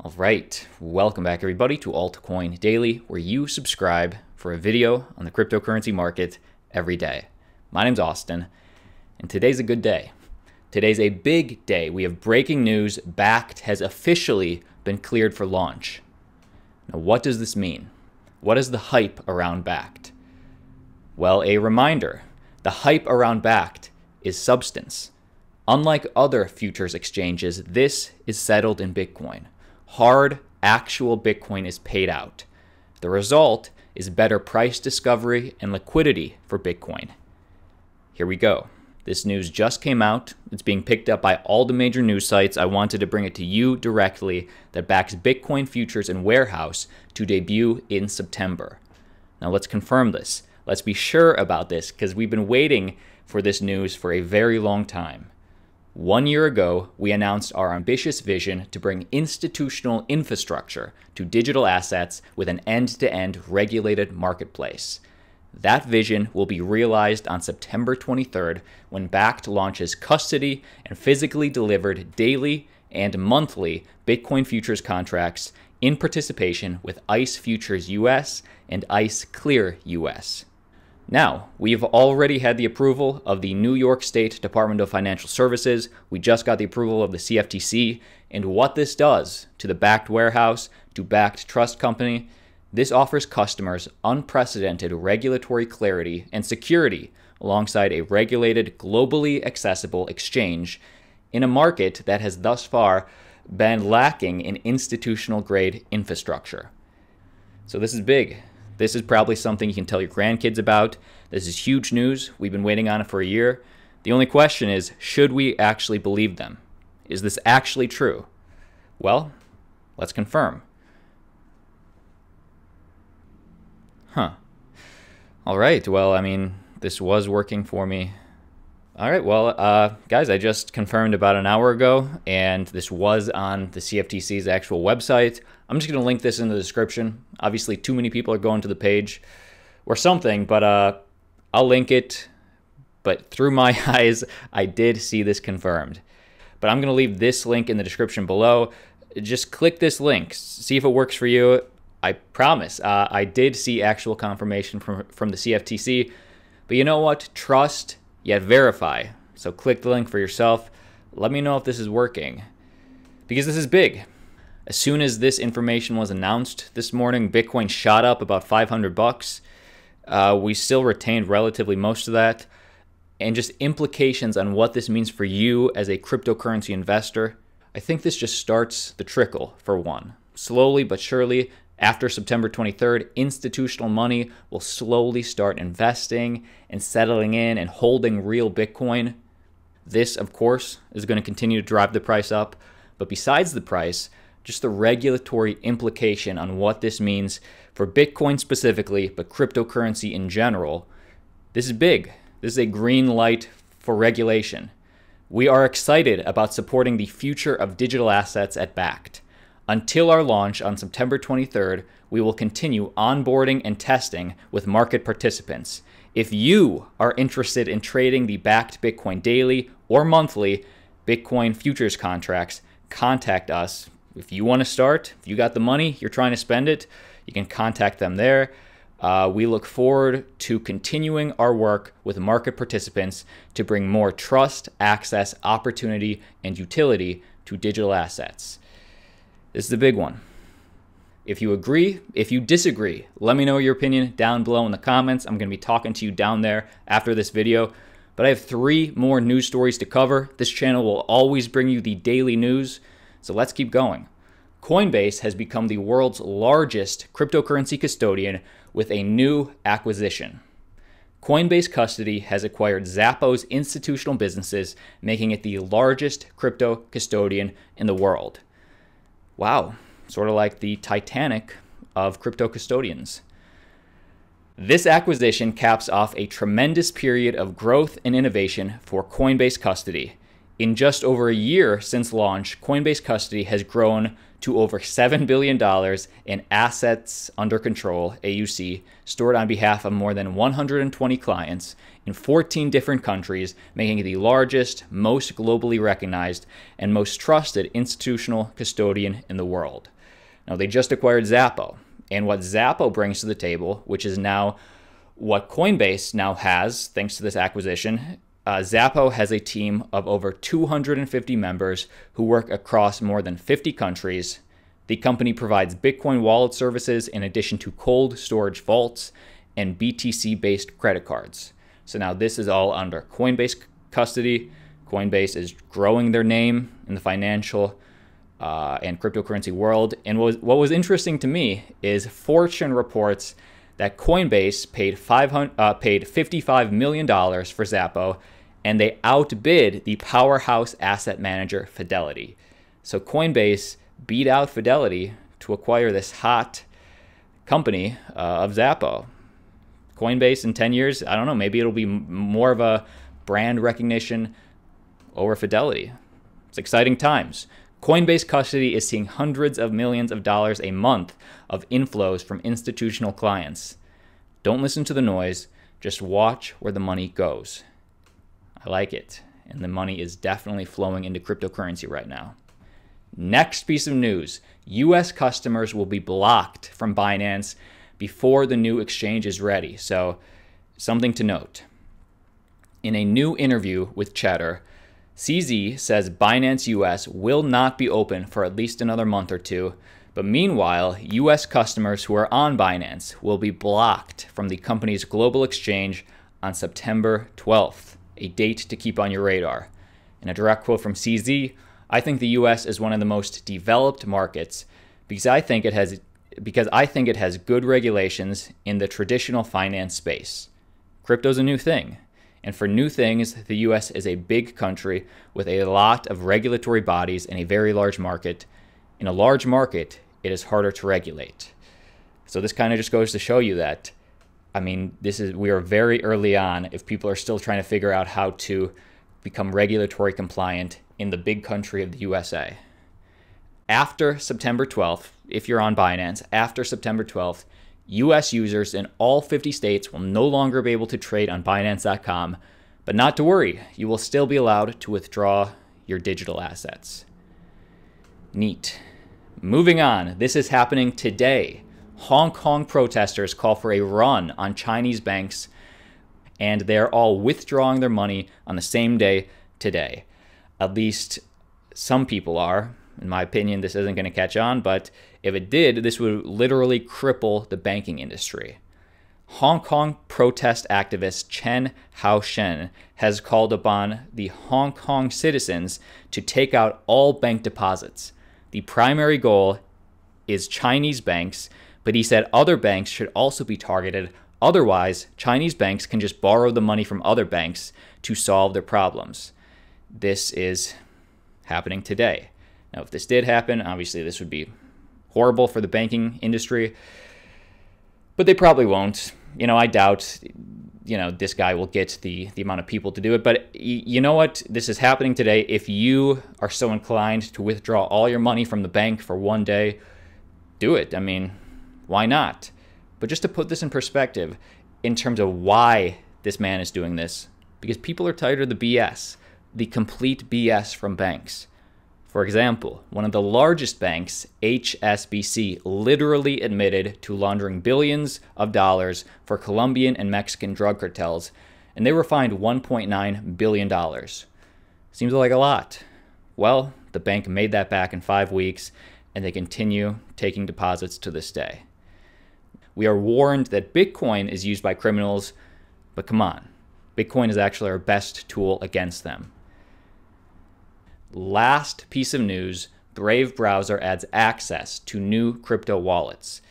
All right, welcome back everybody to Altcoin Daily, where you subscribe for a video on the cryptocurrency market every day. My name's Austin, and today's a good day. Today's a big day. We have breaking news. Bakkt has officially been cleared for launch. Now, what does this mean? What is the hype around Bakkt? Well, a reminder, the hype around Bakkt is substance. Unlike other futures exchanges, this is settled in Bitcoin. Hard, actual Bitcoin is paid out. The result is better price discovery and liquidity for Bitcoin. Here we go. This news just came out. It's being picked up by all the major news sites. I wanted to bring it to you directly that Bakkt's Bitcoin futures and warehouse to debut in September. Now let's confirm this. Let's be sure about this because we've been waiting for this news for a very long time. 1 year ago, we announced our ambitious vision to bring institutional infrastructure to digital assets with an end-to-end regulated marketplace. That vision will be realized on September 23rd when Bakkt launches custody and physically delivered daily and monthly Bitcoin futures contracts in participation with ICE Futures US and ICE Clear US. Now, we've already had the approval of the New York State Department of Financial Services. We just got the approval of the CFTC. And what this does to the Bakkt warehouse, to Bakkt Trust Company, this offers customers unprecedented regulatory clarity and security alongside a regulated, globally accessible exchange in a market that has thus far been lacking in institutional-grade infrastructure. So this is big. This is probably something you can tell your grandkids about. This is huge news. We've been waiting on it for a year. The only question is, should we actually believe them? Is this actually true? Well, let's confirm. All right, well, I mean, this was working for me. All right, well, guys, I just confirmed about an hour ago, and this was on the CFTC's actual website. I'm just going to link this in the description. Obviously, too many people are going to the page or something, but I'll link it. But through my eyes, I did see this confirmed. But I'm going to leave this link in the description below. Just click this link, see if it works for you. I promise, I did see actual confirmation from the CFTC. But you know what? Trust, yet verify. So click the link for yourself. Let me know if this is working, because this is big. As soon as this information was announced this morning, Bitcoin shot up about 500 bucks. We still retained relatively most of that. And just implications on what this means for you as a cryptocurrency investor. I think this just starts the trickle, for one. Slowly but surely, after September 23rd, institutional money will slowly start investing and settling in and holding real Bitcoin. This, of course, is going to continue to drive the price up. But besides the price, just the regulatory implication on what this means for Bitcoin specifically, but cryptocurrency in general, this is big. This is a green light for regulation. We are excited about supporting the future of digital assets at Bakkt. Until our launch on September 23rd, we will continue onboarding and testing with market participants. If you are interested in trading the Bakkt Bitcoin daily or monthly Bitcoin futures contracts, contact us. If you want to start, if you got the money, you're trying to spend it, you can contact them there. We look forward to continuing our work with market participants to bring more trust, access, opportunity, and utility to digital assets. This is a big one. If you agree, if you disagree, let me know your opinion down below in the comments. I'm going to be talking to you down there after this video. But I have 3 more news stories to cover. This channel will always bring you the daily news. So let's keep going. Coinbase has become the world's largest cryptocurrency custodian with a new acquisition. Coinbase Custody has acquired Xapo's institutional businesses, making it the largest crypto custodian in the world. Wow, sort of like the Titanic of crypto custodians. This acquisition caps off a tremendous period of growth and innovation for Coinbase Custody. In just over a year since launch, Coinbase custody has grown to over $7 billion in assets under control, AUC, stored on behalf of more than 120 clients in 14 different countries, making it the largest, most globally recognized, and most trusted institutional custodian in the world. Now, they just acquired Xapo, and what Xapo brings to the table, which is now what Coinbase now has, thanks to this acquisition, Xapo has a team of over 250 members who work across more than 50 countries. The company provides Bitcoin wallet services in addition to cold storage vaults and BTC-based credit cards. So now this is all under Coinbase custody. Coinbase is growing their name in the financial and cryptocurrency world. And what was interesting to me is Fortune reports that Coinbase paid $55 million for Xapo, and they outbid the powerhouse asset manager Fidelity. So Coinbase beat out Fidelity to acquire this hot company of Xapo. Coinbase in 10 years, I don't know, maybe it'll be more of a brand recognition over Fidelity. It's exciting times. Coinbase custody is seeing hundreds of millions of dollars a month of inflows from institutional clients. Don't listen to the noise, just watch where the money goes. I like it, and the money is definitely flowing into cryptocurrency right now. Next piece of news, US customers will be blocked from Binance before the new exchange is ready. So, something to note. In a new interview with Cheddar, CZ says Binance US will not be open for at least another month or two, but meanwhile, US customers who are on Binance will be blocked from the company's global exchange on September 12th, a date to keep on your radar. In a direct quote from CZ, I think the US is one of the most developed markets because I think it has good regulations in the traditional finance space. Crypto's a new thing. And for new things, the US is a big country with a lot of regulatory bodies and a very large market. In a large market, it is harder to regulate. So this kind of just goes to show you that, I mean, we are very early on if people are still trying to figure out how to become regulatory compliant in the big country of the USA. After September 12th, if you're on Binance, after September 12th, US users in all 50 states will no longer be able to trade on Binance.com, but not to worry, you will still be allowed to withdraw your digital assets. Neat. Moving on, this is happening today. Hong Kong protesters call for a run on Chinese banks, and they're all withdrawing their money on the same day today. At least some people are. In my opinion, this isn't going to catch on, but if it did, this would literally cripple the banking industry. Hong Kong protest activist Chen Haoshen has called upon the Hong Kong citizens to take out all bank deposits. The primary goal is Chinese banks, but he said other banks should also be targeted. Otherwise, Chinese banks can just borrow the money from other banks to solve their problems. This is happening today. Now, if this did happen, obviously this would be horrible for the banking industry, but they probably won't. I doubt, this guy will get the amount of people to do it. But you know what? This is happening today. If you are so inclined to withdraw all your money from the bank for one day, do it. I mean, why not? But just to put this in perspective, in terms of why this man is doing this, because people are tired of the BS, the complete BS from banks. For example, one of the largest banks, HSBC, literally admitted to laundering billions of dollars for Colombian and Mexican drug cartels, and they were fined $1.9 billion. Seems like a lot. Well, the bank made that back in 5 weeks, and they continue taking deposits to this day. We are warned that Bitcoin is used by criminals, but come on, Bitcoin is actually our best tool against them. Last piece of news, Brave browser adds access to new crypto wallets.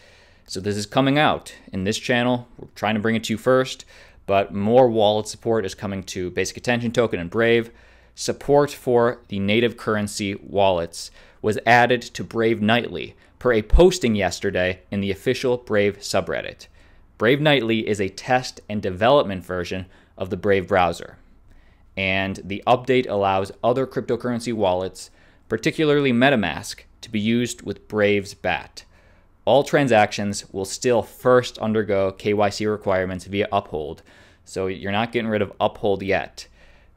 So this is coming out in this channel. We're trying to bring it to you first, but more wallet support is coming to Basic Attention Token and Brave. Support for the native currency wallets was added to Brave Nightly per a posting yesterday in the official Brave subreddit. Brave Nightly is a test and development version of the Brave browser. and the update allows other cryptocurrency wallets, particularly MetaMask, to be used with Brave's BAT. All transactions will still first undergo KYC requirements via Uphold, so you're not getting rid of Uphold yet,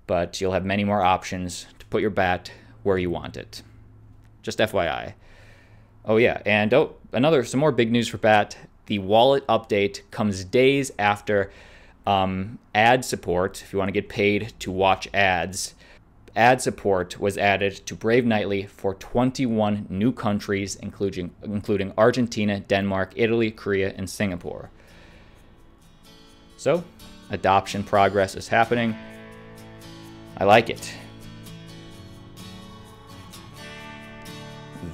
but you'll have many more options to put your BAT where you want it. Just FYI. Oh yeah, and some more big news for BAT. The wallet update comes days after ad support, if you want to get paid to watch ads. Ad support was added to Brave Nightly for 21 new countries, including Argentina, Denmark, Italy, Korea, and Singapore. So, adoption progress is happening. I like it.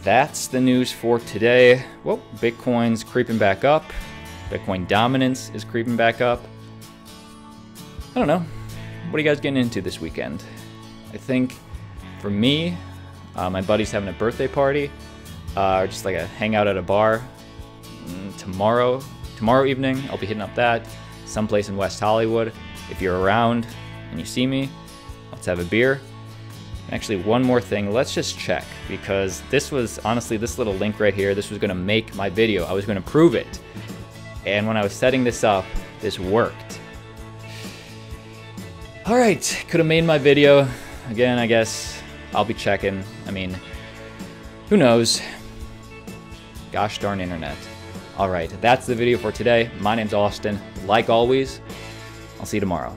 That's the news for today. Whoa, Bitcoin's creeping back up. Bitcoin dominance is creeping back up. I don't know. What are you guys getting into this weekend? I think for me, my buddy's having a birthday party, or just like a hangout at a bar. Tomorrow evening, I'll be hitting up that, someplace in West Hollywood. If you're around and you see me, let's have a beer. Actually, one more thing, let's just check, because this was, honestly, this little link right here, this was gonna make my video. I was gonna prove it. And when I was setting this up, this worked. All right, could have made my video. Again, I guess I'll be checking. I mean, who knows? Gosh darn internet. All right, that's the video for today. My name's Austin. Like always, I'll see you tomorrow.